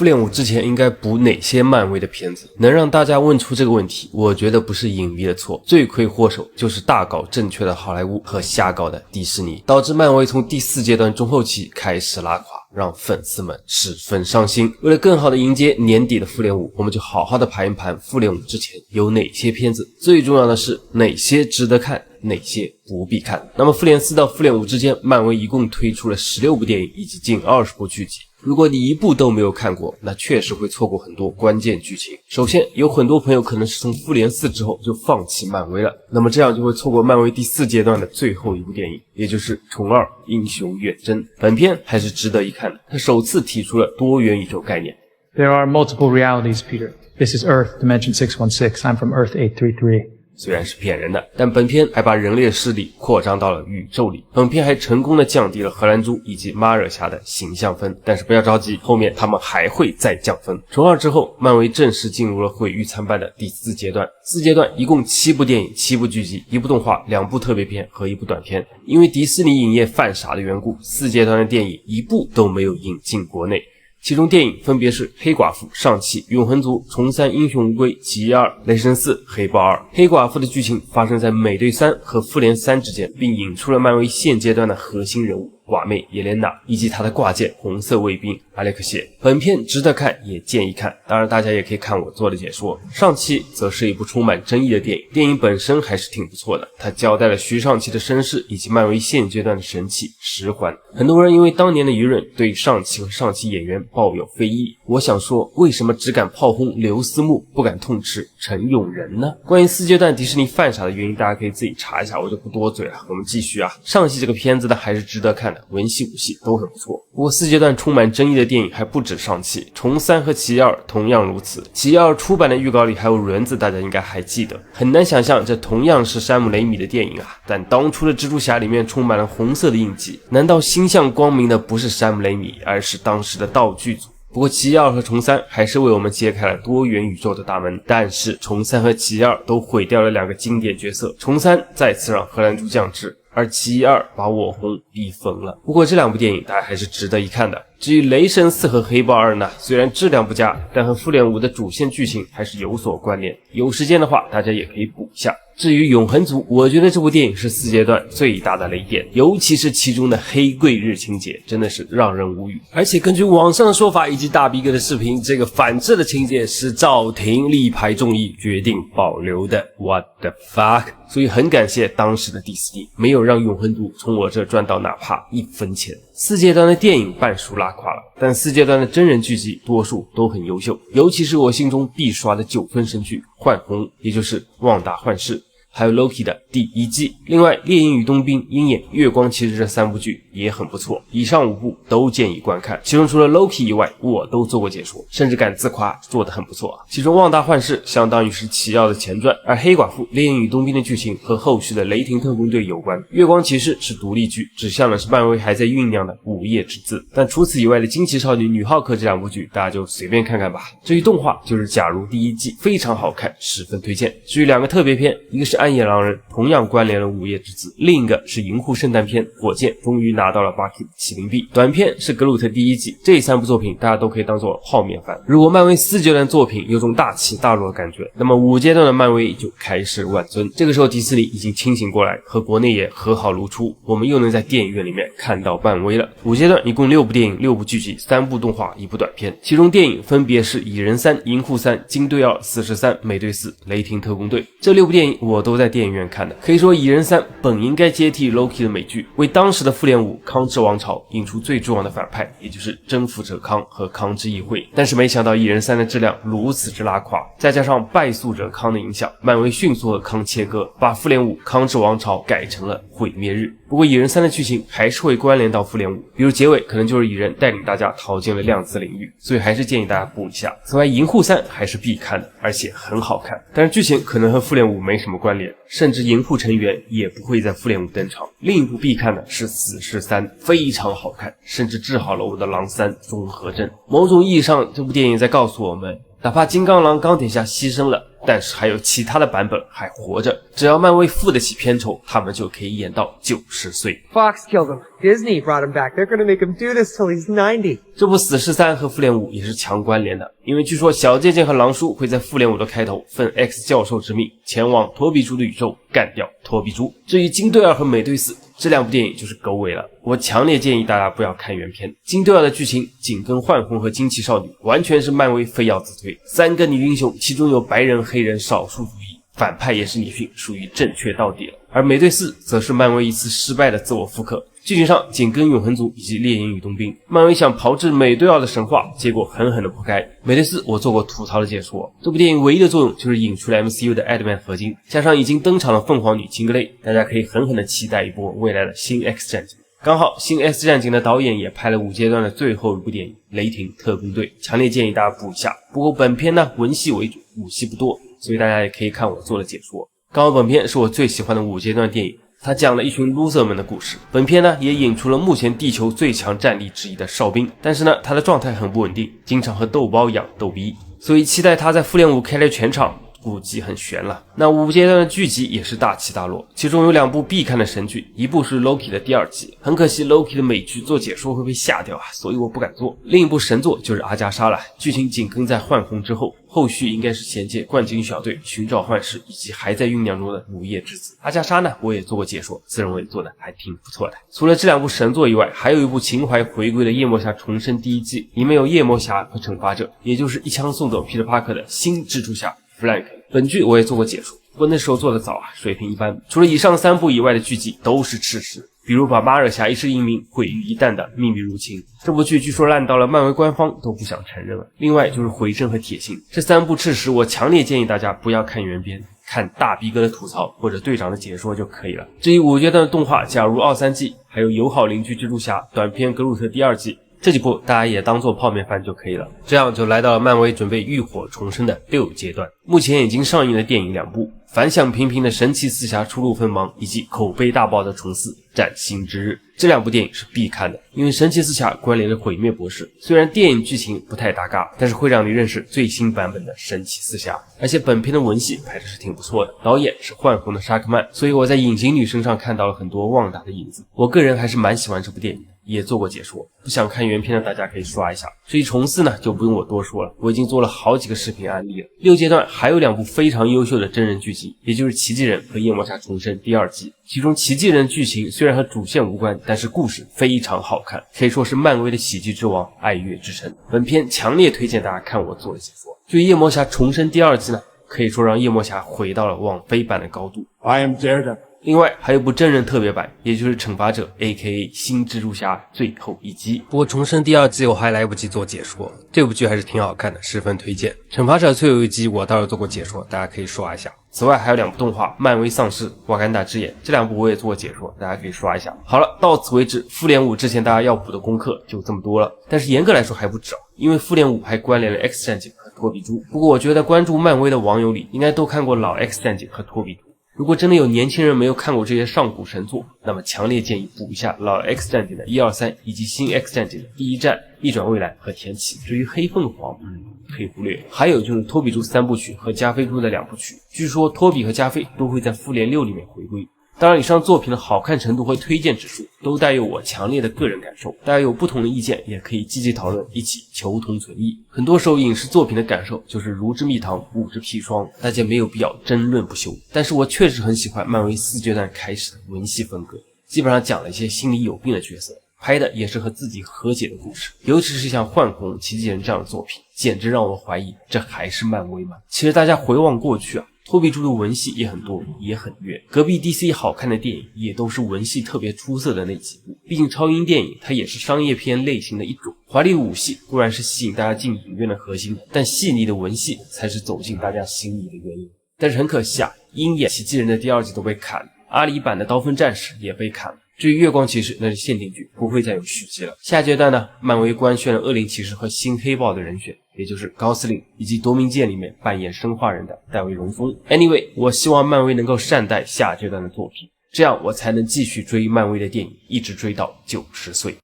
复联5之前应该补哪些漫威的片子？能让大家问出这个问题，我觉得不是影迷的错，罪魁祸首就是大搞正确的好莱坞和瞎搞的迪士尼，导致漫威从第4阶段中后期开始拉垮，让粉丝们十分伤心。为了更好的迎接年底的复联5，我们就好好的盘一盘复联5之前有哪些片子，最重要的是哪些值得看，哪些不必看。那么复联4到复联5之间，漫威一共推出了16部电影以及近20部剧集。如果你一部都没有看过，那确实会错过很多关键剧情。首先，有很多朋友可能是从复联4之后就放弃漫威了，那么这样就会错过漫威第4阶段的最后一部电影，也就是《虫2：英雄远征》。本片还是值得一看的，它首次提出了多元宇宙概念。 There are multiple realities, Peter. This is Earth, Dimension 616. I'm from Earth 833. 虽然是骗人的，但本片还把人类的势力扩张到了宇宙里。本片还成功的降低了荷兰猪以及马热侠的形象分，但是不要着急，后面他们还会再降分。虫2之后，漫威正式进入了毁誉参半的第4阶段。4阶段一共7部电影、7部剧集、1部动画、2部特别片和1部短片。因为迪士尼影业犯傻的缘故，4阶段的电影一部都没有引进国内。其中电影分别是黑寡妇、上汽、永恒族、虫3、英雄无归、奇异2、雷神4、黑豹2。黑寡妇的剧情发生在美队3和复联3之间，并引出了漫威现阶段的核心人物寡妹耶莲娜以及她的挂件红色卫兵阿列克谢。本片值得看，也建议看，当然大家也可以看我做的解说。上汽则是一部充满争议的电影，电影本身还是挺不错的，它交代了徐上汽的身世以及漫威现阶段的神器十环。很多人因为当年的舆论对上汽和上汽演员抱有非议，我想说，为什么只敢炮轰刘思慕，不敢痛斥陈永仁呢？关于4阶段迪士尼犯傻的原因，大家可以自己查一下，我就不多嘴了。我们继续啊，上汽这个片子呢还是值得看的，文戏武戏都很不错。不过4阶段充满争议的电影还不止上汽，虫3和奇异2同样如此。奇异2出版的预告里还有轮子，大家应该还记得。很难想象这同样是山姆雷米的电影啊，但当初的蜘蛛侠里面充满了红色的印记，难道心向光明的不是山姆雷米，而是当时的道具组？不过奇异2和虫3还是为我们揭开了多元宇宙的大门，但是虫3和奇异2都毁掉了2个经典角色，虫3再次让荷兰猪降智，而奇异2把我红逼疯了。不过这2部电影大家还是值得一看的。至于雷神4和黑豹2呢，虽然质量不佳，但和复联5的主线剧情还是有所关联，有时间的话大家也可以补一下。至于永恒族，我觉得这部电影是4阶段最大的雷点，尤其是其中的黑桂日情节真的是让人无语。而且根据网上的说法以及大逼哥的视频，这个反制的情节是赵婷力排众议决定保留的。 What the fuck。 所以很感谢当时的迪士尼没有让永恒族从我这赚到哪怕1分钱。4阶段的电影半数拉垮了，但4阶段的真人剧集多数都很优秀，尤其是我心中必刷的9分神剧幻红，也就是旺达幻视，还有 Loki 的第1季。另外猎鹰与冬兵、鹰眼、月光骑士这3部剧也很不错，以上5部都建议观看。其中除了 Loki 以外，我都做过解说，甚至敢自夸做得很不错。其中旺达幻视相当于是奇奥的前传，而黑寡妇、猎鹰与冬兵的剧情和后续的雷霆特工队有关。月光骑士是独立剧，指向的是漫威还在酝酿的午夜之字。但除此以外的惊奇少女、女浩克这2部剧大家就随便看看吧。至于动画就是假如第1季，非常好看，十分推荐。至于2个特别篇，一个是暗夜狼人，同样关联了午夜之子，另一个是银护圣诞篇，火箭终于拿到了Bucky的麒麟臂，短片是格鲁特第1季。这3部作品大家都可以当做泡面番。如果漫威4阶段作品有种大起大落的感觉，那么5阶段的漫威就开始万尊。这个时候迪士尼已经清醒过来，和国内也和好如初，我们又能在电影院里面看到漫威了。5阶段一共6部电影、6部剧集、3部动画、1部短片，其中电影分别是蚁人3、银护3、金队2、43、美队4、雷霆特工队。这6部电影我都在电影院看的。可以说蚁人3本应该接替 Loki 的美剧，为当时的复联5康之王朝引出最重要的反派，也就是征服者康和康之议会。但是没想到蚁人3的质量如此之拉垮，再加上败诉者康的影响，漫威迅速和康切割，把复联5康之王朝改成了毁灭日。不过蚁人3的剧情还是会关联到复联5，比如结尾可能就是蚁人带领大家逃进了量子领域，所以还是建议大家补一下。此外银护3还是必看的，而且很好看，但是剧情可能和复联5没什么关联，甚至银护成员也不会在复联5登场。另一部必看的是死侍3，非常好看，甚至治好了我的狼3综合症。某种意义上，这部电影在告诉我们，哪怕金刚狼、钢铁侠牺牲了，但是还有其他的版本还活着，只要漫威付得起片酬，他们就可以演到90岁。 Fox killed him. Disney brought him back. They're gonna make him do this till he's 90. 这部死侍3和复联5也是强关联的，因为据说小贱贱和狼叔会在复联5的开头奉 X 教授之命前往托比猪的宇宙干掉托比猪。至于金队2和美队4这两部电影就是狗尾了，我强烈建议大家不要看原片。金队2的剧情紧跟幻红和惊奇少女，完全是漫威非要自推，3个女英雄其中有白人、黑人、少数主义，反派也是女性，属于正确到底了。而美队4则是漫威一次失败的自我复刻，剧情上紧跟永恒族以及猎鹰与冬兵，漫威想炮制美队2的神话，结果狠狠的破开。美队4我做过吐槽的解说，这部电影唯一的作用就是引出了 MCU 的 Ant-Man 合金，加上已经登场的凤凰女金格雷，大家可以狠狠的期待一波未来的新 X 战警。刚好新 X 战警的导演也拍了5阶段的最后一部电影雷霆特工队，强烈建议大家补一下。不过本片呢文戏为主，武戏不多，所以大家也可以看我做的解说。刚好本片是我最喜欢的5阶段电影，它讲了一群 loser 们的故事。本片呢也引出了目前地球最强战力之一的哨兵，但是呢他的状态很不稳定，经常和豆包一样逗逼，所以期待他在复联5开来全场估计很悬了。那5阶段的剧集也是大起大落，其中有2部必看的神剧，一部是 Loki 的第2季，很可惜 Loki 的美剧做解说会被下掉啊，所以我不敢做。另一部神作就是阿加莎了，剧情紧跟在幻红之后，后续应该是衔接冠军小队、寻找幻视以及还在酝酿中的午夜之子。阿加莎呢我也做过解说，自认为做的还挺不错的。除了这2部神作以外，还有一部情怀回归的夜魔侠重生第1季，里面有夜魔侠和惩罚者，也就是一枪送走 Peter Parker 的新蜘蛛侠 Frank。本剧我也做过解说，不过那时候做的早啊，水平一般。除了以上3部以外的剧集都是赤石，比如把马尔侠一世英名毁于一旦的秘密入侵，这部剧据说烂到了漫威官方都不想承认了。另外就是回声和铁心，这3部赤石我强烈建议大家不要看原片，看大逼哥的吐槽或者队长的解说就可以了。至于5阶段的动画，假如2、3季，还有友好邻居蜘蛛侠、短片格鲁特第2季，这几部大家也当做泡面番就可以了。这样就来到了漫威准备浴火重生的6阶段。目前已经上映的电影2部，反响平平的神奇四侠初露锋芒，以及口碑大爆的重四崭新之日，这2部电影是必看的，因为神奇四侠关联了毁灭博士，虽然电影剧情不太搭嘎，但是会让你认识最新版本的神奇四侠。而且本片的文戏拍的是挺不错的，导演是幻红的沙克曼，所以我在隐形女身上看到了很多旺达的影子。我个人还是蛮喜欢这部电影的，也做过解说，不想看原片的大家可以刷一下。至于重四呢就不用我多说了，我已经做了好几个视频案例了。6阶段还有2部非常优秀的真人剧集，也就是奇迹人和夜魔侠重生第2季。其中奇迹人的剧情虽然和主线无关，但是故事非常好看，可以说是漫威的喜剧之王，爱乐之城。本片强烈推荐大家看我做的解说。至于夜魔侠重生第2季呢，可以说让夜魔侠回到了网飞版的高度。 I am Daredevil。另外还有部真人特别版，也就是惩罚者 AKA 新蜘蛛侠最后一击。不过重生第2季我还来不及做解说，这部剧还是挺好看的，十分推荐。惩罚者最后一击我倒是做过解说，大家可以刷一下。此外还有2部动画，漫威丧尸、瓦干达之眼，这2部我也做过解说，大家可以刷一下。好了，到此为止，复联5之前大家要补的功课就这么多了，但是严格来说还不止，因为复联5还关联了 X 战警和托比猪。不过我觉得关注漫威的网友里应该都看过老 X 战警和托比猪，如果真的有年轻人没有看过这些上古神作，那么强烈建议补一下老 X 战警的1、2、3，以及新 X 战警的第1战、逆转未来和天启。至于黑凤凰可以忽略。还有就是托比猪3部曲和加菲猪的2部曲，据说托比和加菲都会在复联6里面回归。当然以上作品的好看程度和推荐指数都带有我强烈的个人感受，大家有不同的意见也可以积极讨论，一起求同存异。很多时候影视作品的感受就是如之蜜糖，无之砒霜，大家没有必要争论不休。但是我确实很喜欢漫威4阶段开始的文戏风格，基本上讲了一些心理有病的角色，拍的也是和自己和解的故事，尤其是像幻红、奇迹人这样的作品，简直让我怀疑这还是漫威吗？其实大家回望过去托比猪的文戏也很多，也很虐。隔壁 DC 好看的电影也都是文戏特别出色的那几部，毕竟超英电影它也是商业片类型的一种。华丽武戏固然是吸引大家进影院的核心，但细腻的文戏才是走进大家心里的原因。但是很可惜鹰眼奇迹人的第2季都被砍了，阿里版的刀锋战士也被砍了。至于月光骑士，那是限定剧，不会再有续集了。下阶段呢，漫威官宣了恶灵骑士和新黑豹的人选，也就是高司令以及夺命剑里面扮演生化人的戴维·荣峰。Anyway， 我希望漫威能够善待下阶段的作品，这样我才能继续追漫威的电影，一直追到90岁。